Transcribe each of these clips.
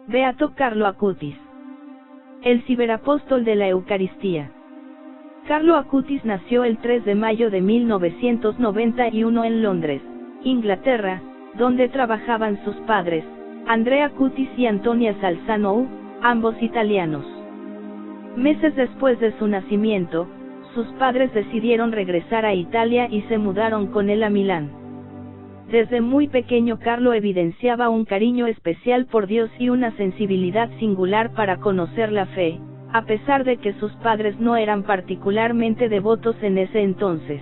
Beato Carlo Acutis. El ciberapóstol de la Eucaristía. Carlo Acutis nació el 3 de mayo de 1991 en Londres, Inglaterra, donde trabajaban sus padres, Andrea Acutis y Antonia Salzano, ambos italianos. Meses después de su nacimiento, sus padres decidieron regresar a Italia y se mudaron con él a Milán. Desde muy pequeño Carlo evidenciaba un cariño especial por Dios y una sensibilidad singular para conocer la fe, a pesar de que sus padres no eran particularmente devotos en ese entonces.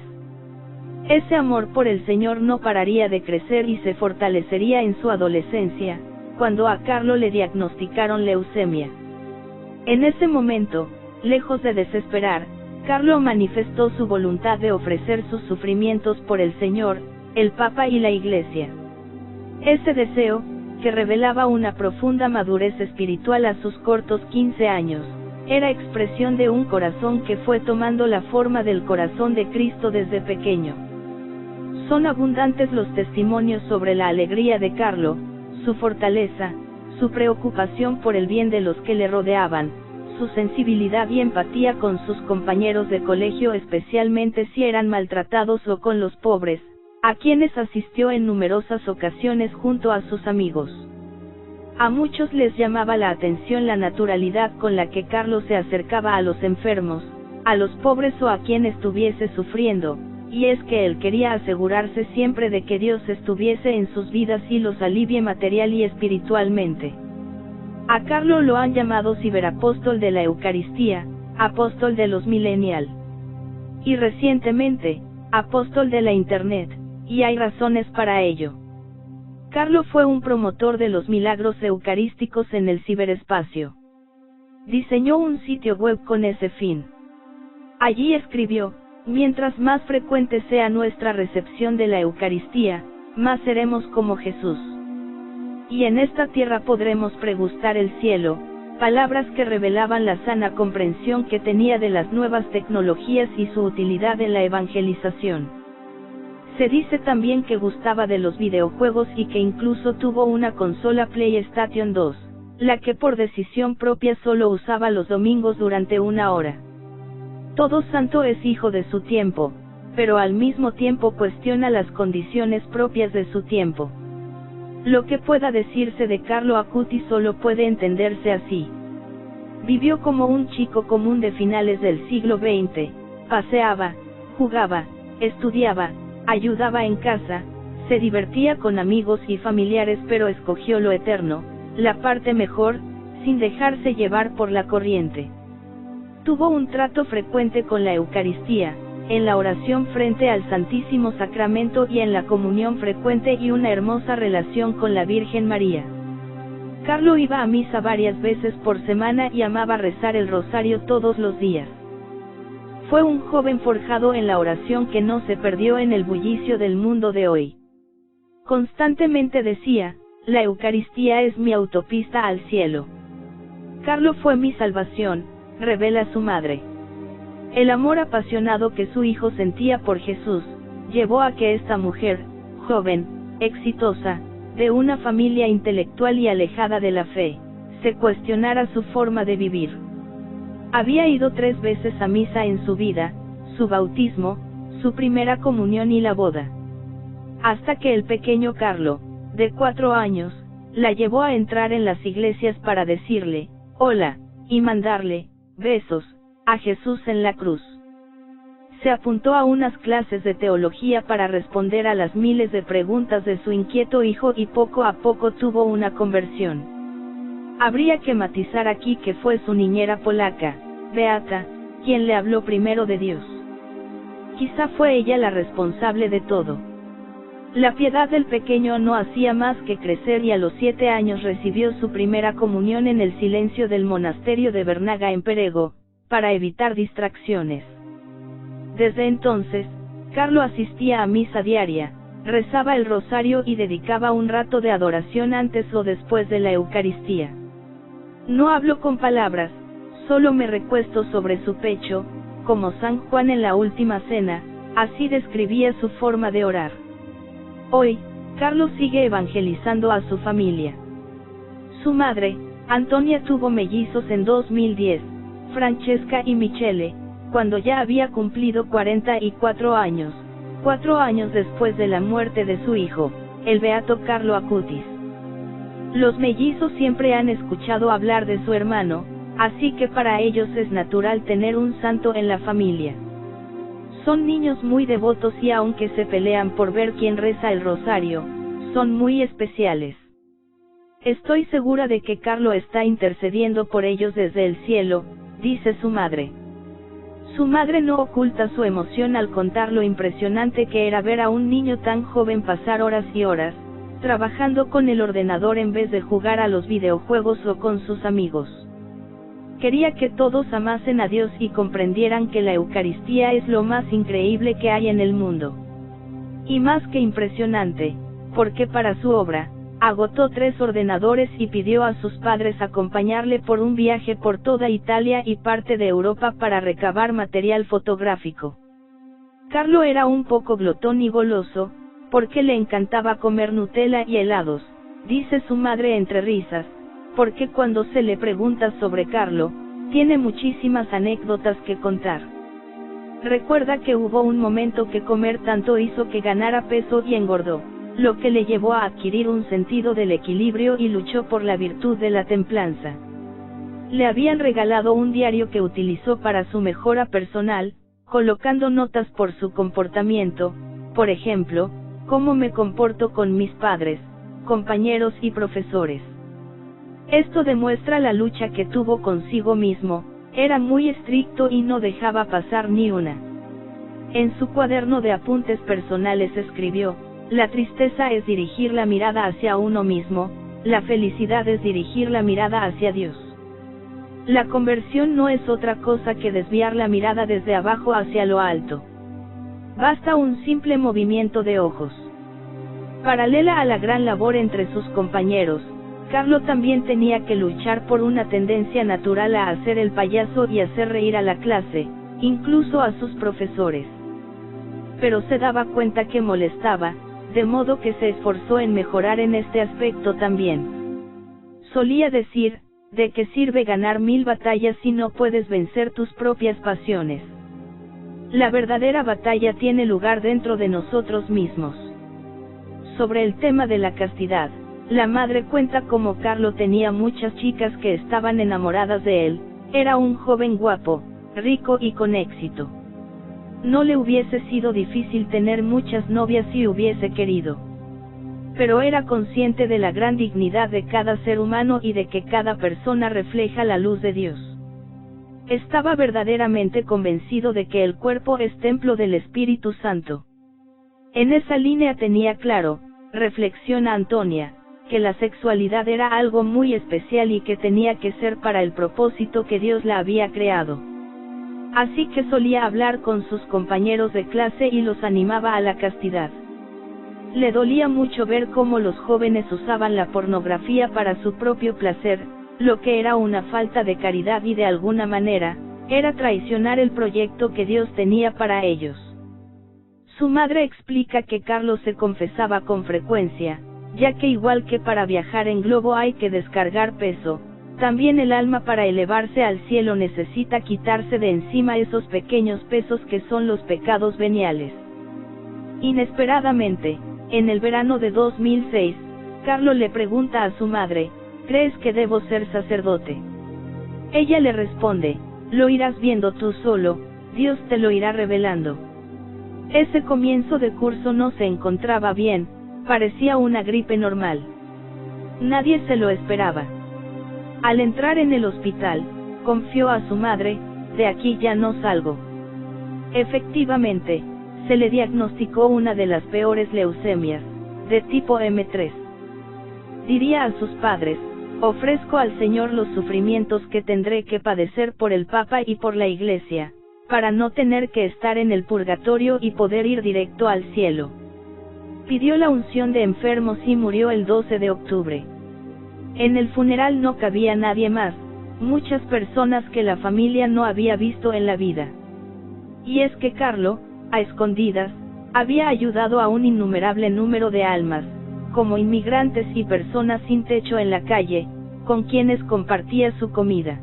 Ese amor por el Señor no pararía de crecer y se fortalecería en su adolescencia, cuando a Carlo le diagnosticaron leucemia. En ese momento, lejos de desesperar, Carlo manifestó su voluntad de ofrecer sus sufrimientos por el Señor, el Papa y la Iglesia. Ese deseo, que revelaba una profunda madurez espiritual a sus cortos 15 años, era expresión de un corazón que fue tomando la forma del corazón de Cristo desde pequeño. Son abundantes los testimonios sobre la alegría de Carlo, su fortaleza, su preocupación por el bien de los que le rodeaban, su sensibilidad y empatía con sus compañeros de colegio, especialmente si eran maltratados o con los pobres, a quienes asistió en numerosas ocasiones junto a sus amigos. A muchos les llamaba la atención la naturalidad con la que Carlo se acercaba a los enfermos, a los pobres o a quien estuviese sufriendo, y es que él quería asegurarse siempre de que Dios estuviese en sus vidas y los alivie material y espiritualmente. A Carlo lo han llamado ciberapóstol de la Eucaristía, apóstol de los millennial. Y recientemente, apóstol de la Internet, y hay razones para ello. Carlo fue un promotor de los milagros eucarísticos en el ciberespacio. Diseñó un sitio web con ese fin. Allí escribió: mientras más frecuente sea nuestra recepción de la Eucaristía, más seremos como Jesús. Y en esta tierra podremos pregustar el cielo, palabras que revelaban la sana comprensión que tenía de las nuevas tecnologías y su utilidad en la evangelización. Se dice también que gustaba de los videojuegos y que incluso tuvo una consola PlayStation 2, la que por decisión propia solo usaba los domingos durante 1 hora. Todo santo es hijo de su tiempo, pero al mismo tiempo cuestiona las condiciones propias de su tiempo. Lo que pueda decirse de Carlo Acutis solo puede entenderse así. Vivió como un chico común de finales del siglo XX, paseaba, jugaba, estudiaba, ayudaba en casa, se divertía con amigos y familiares, pero escogió lo eterno, la parte mejor, sin dejarse llevar por la corriente. Tuvo un trato frecuente con la Eucaristía, en la oración frente al Santísimo Sacramento y en la comunión frecuente, y una hermosa relación con la Virgen María. Carlo iba a misa varias veces por semana y amaba rezar el rosario todos los días. Fue un joven forjado en la oración que no se perdió en el bullicio del mundo de hoy. Constantemente decía: la Eucaristía es mi autopista al cielo. Carlo fue mi salvación, revela su madre. El amor apasionado que su hijo sentía por Jesús, llevó a que esta mujer, joven, exitosa, de una familia intelectual y alejada de la fe, se cuestionara su forma de vivir. Había ido 3 veces a misa en su vida, su bautismo, su primera comunión y la boda. Hasta que el pequeño Carlo, de 4 años, la llevó a entrar en las iglesias para decirle: hola, y mandarle besos a Jesús en la cruz. Se apuntó a unas clases de teología para responder a las miles de preguntas de su inquieto hijo y poco a poco tuvo una conversión. Habría que matizar aquí que fue su niñera polaca, Beata, quien le habló primero de Dios. Quizá fue ella la responsable de todo. La piedad del pequeño no hacía más que crecer y a los 7 años recibió su primera comunión en el silencio del monasterio de Bernaga en Perego, para evitar distracciones. Desde entonces, Carlo asistía a misa diaria, rezaba el rosario y dedicaba un rato de adoración antes o después de la Eucaristía. No hablo con palabras, solo me recuesto sobre su pecho, como San Juan en la última cena, así describía su forma de orar. Hoy, Carlo sigue evangelizando a su familia. Su madre, Antonia tuvo mellizos en 2010, Francesca y Michele, cuando ya había cumplido 44 años, 4 años después de la muerte de su hijo, el beato Carlo Acutis. Los mellizos siempre han escuchado hablar de su hermano, así que para ellos es natural tener un santo en la familia. Son niños muy devotos y aunque se pelean por ver quién reza el rosario, son muy especiales. Estoy segura de que Carlo está intercediendo por ellos desde el cielo, dice su madre. Su madre no oculta su emoción al contar lo impresionante que era ver a un niño tan joven pasar horas y horas, trabajando con el ordenador en vez de jugar a los videojuegos o con sus amigos. Quería que todos amasen a Dios y comprendieran que la Eucaristía es lo más increíble que hay en el mundo. Y más que impresionante, porque para su obra, agotó 3 ordenadores y pidió a sus padres acompañarle por un viaje por toda Italia y parte de Europa para recabar material fotográfico. Carlo era un poco glotón y goloso, porque le encantaba comer Nutella y helados, dice su madre entre risas, porque cuando se le pregunta sobre Carlo, tiene muchísimas anécdotas que contar. Recuerda que hubo un momento que comer tanto hizo que ganara peso y engordó, lo que le llevó a adquirir un sentido del equilibrio y luchó por la virtud de la templanza. Le habían regalado un diario que utilizó para su mejora personal, colocando notas por su comportamiento, por ejemplo, cómo me comporto con mis padres, compañeros y profesores. Esto demuestra la lucha que tuvo consigo mismo, era muy estricto y no dejaba pasar ni una. En su cuaderno de apuntes personales escribió: la tristeza es dirigir la mirada hacia uno mismo, la felicidad es dirigir la mirada hacia Dios. La conversión no es otra cosa que desviar la mirada desde abajo hacia lo alto. Basta un simple movimiento de ojos. Paralela a la gran labor entre sus compañeros, Carlo también tenía que luchar por una tendencia natural a hacer el payaso y hacer reír a la clase, incluso a sus profesores. Pero se daba cuenta que molestaba, de modo que se esforzó en mejorar en este aspecto también. Solía decir: ¿de qué sirve ganar 1000 batallas si no puedes vencer tus propias pasiones? La verdadera batalla tiene lugar dentro de nosotros mismos. Sobre el tema de la castidad, la madre cuenta cómo Carlo tenía muchas chicas que estaban enamoradas de él, era un joven guapo, rico y con éxito. No le hubiese sido difícil tener muchas novias si hubiese querido. Pero era consciente de la gran dignidad de cada ser humano y de que cada persona refleja la luz de Dios. Estaba verdaderamente convencido de que el cuerpo es templo del Espíritu Santo. En esa línea tenía claro, reflexiona Antonia, que la sexualidad era algo muy especial y que tenía que ser para el propósito que Dios la había creado. Así que solía hablar con sus compañeros de clase y los animaba a la castidad. Le dolía mucho ver cómo los jóvenes usaban la pornografía para su propio placer, lo que era una falta de caridad y de alguna manera, era traicionar el proyecto que Dios tenía para ellos. Su madre explica que Carlos se confesaba con frecuencia, ya que igual que para viajar en globo hay que descargar peso, también el alma para elevarse al cielo necesita quitarse de encima esos pequeños pesos que son los pecados veniales. Inesperadamente, en el verano de 2006, Carlo le pregunta a su madre: ¿crees que debo ser sacerdote? Ella le responde: lo irás viendo tú solo, Dios te lo irá revelando. Ese comienzo de curso no se encontraba bien, parecía una gripe normal. Nadie se lo esperaba. Al entrar en el hospital, confió a su madre: de aquí ya no salgo. Efectivamente, se le diagnosticó una de las peores leucemias, de tipo M3. Diría a sus padres: ofrezco al Señor los sufrimientos que tendré que padecer por el Papa y por la Iglesia, para no tener que estar en el purgatorio y poder ir directo al cielo. Pidió la unción de enfermos y murió el 12 de octubre. En el funeral no cabía nadie más, muchas personas que la familia no había visto en la vida. Y es que Carlo, a escondidas, había ayudado a un innumerable número de almas, como inmigrantes y personas sin techo en la calle, con quienes compartía su comida.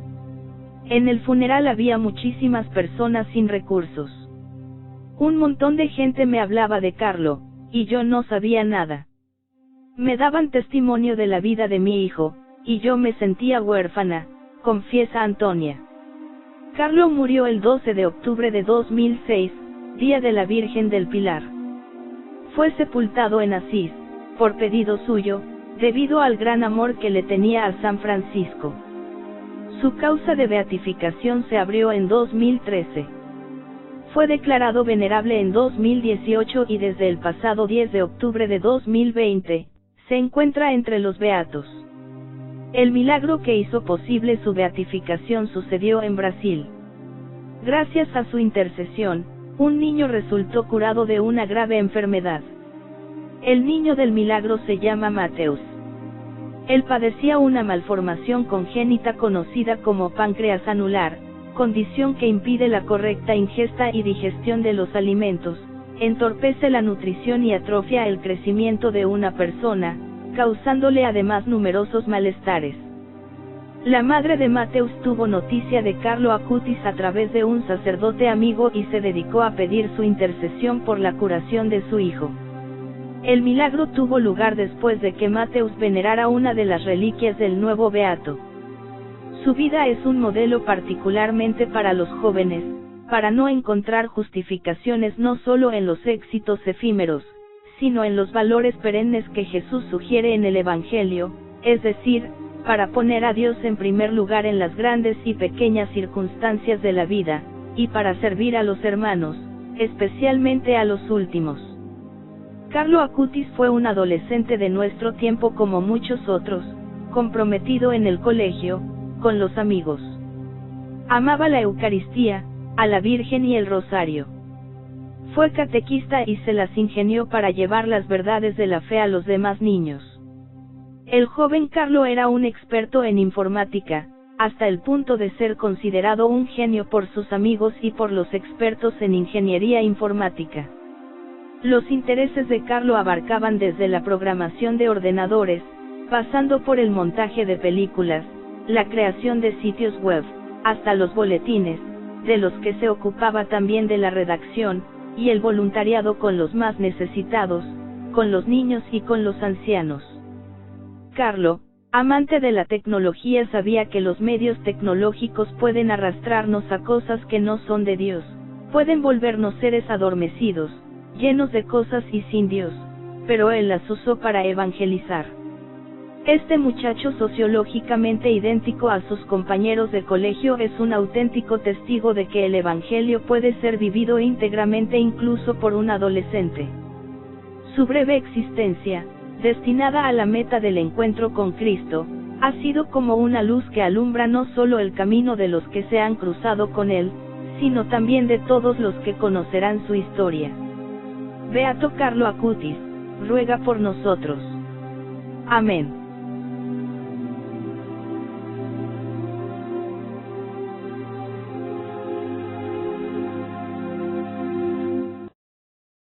En el funeral había muchísimas personas sin recursos. Un montón de gente me hablaba de Carlo, y yo no sabía nada. Me daban testimonio de la vida de mi hijo, y yo me sentía huérfana, confiesa Antonia. Carlo murió el 12 de octubre de 2006, día de la Virgen del Pilar. Fue sepultado en Asís, por pedido suyo, debido al gran amor que le tenía a San Francisco. Su causa de beatificación se abrió en 2013. Fue declarado venerable en 2018 y desde el pasado 10 de octubre de 2020, se encuentra entre los beatos. El milagro que hizo posible su beatificación sucedió en Brasil. Gracias a su intercesión, un niño resultó curado de una grave enfermedad. El niño del milagro se llama Mateus. Él padecía una malformación congénita conocida como páncreas anular, condición que impide la correcta ingesta y digestión de los alimentos, entorpece la nutrición y atrofia el crecimiento de una persona, causándole además numerosos malestares. La madre de Mateus tuvo noticia de Carlo Acutis a través de un sacerdote amigo y se dedicó a pedir su intercesión por la curación de su hijo. El milagro tuvo lugar después de que Mateus venerara una de las reliquias del nuevo beato. Su vida es un modelo particularmente para los jóvenes, para no encontrar justificaciones no solo en los éxitos efímeros, sino en los valores perennes que Jesús sugiere en el Evangelio, es decir, para poner a Dios en primer lugar en las grandes y pequeñas circunstancias de la vida, y para servir a los hermanos, especialmente a los últimos. Carlo Acutis fue un adolescente de nuestro tiempo como muchos otros, comprometido en el colegio, con los amigos. Amaba la Eucaristía, a la Virgen y el Rosario. Fue catequista y se las ingenió para llevar las verdades de la fe a los demás niños. El joven Carlo era un experto en informática, hasta el punto de ser considerado un genio por sus amigos y por los expertos en ingeniería informática. Los intereses de Carlo abarcaban desde la programación de ordenadores, pasando por el montaje de películas, la creación de sitios web, hasta los boletines, de los que se ocupaba también de la redacción, y el voluntariado con los más necesitados, con los niños y con los ancianos. Carlo, amante de la tecnología, sabía que los medios tecnológicos pueden arrastrarnos a cosas que no son de Dios, pueden volvernos seres adormecidos, llenos de cosas y sin Dios, pero él las usó para evangelizar. Este muchacho sociológicamente idéntico a sus compañeros de colegio es un auténtico testigo de que el Evangelio puede ser vivido íntegramente incluso por un adolescente. Su breve existencia, destinada a la meta del encuentro con Cristo, ha sido como una luz que alumbra no solo el camino de los que se han cruzado con él, sino también de todos los que conocerán su historia. Beato Carlo Acutis, ruega por nosotros. Amén.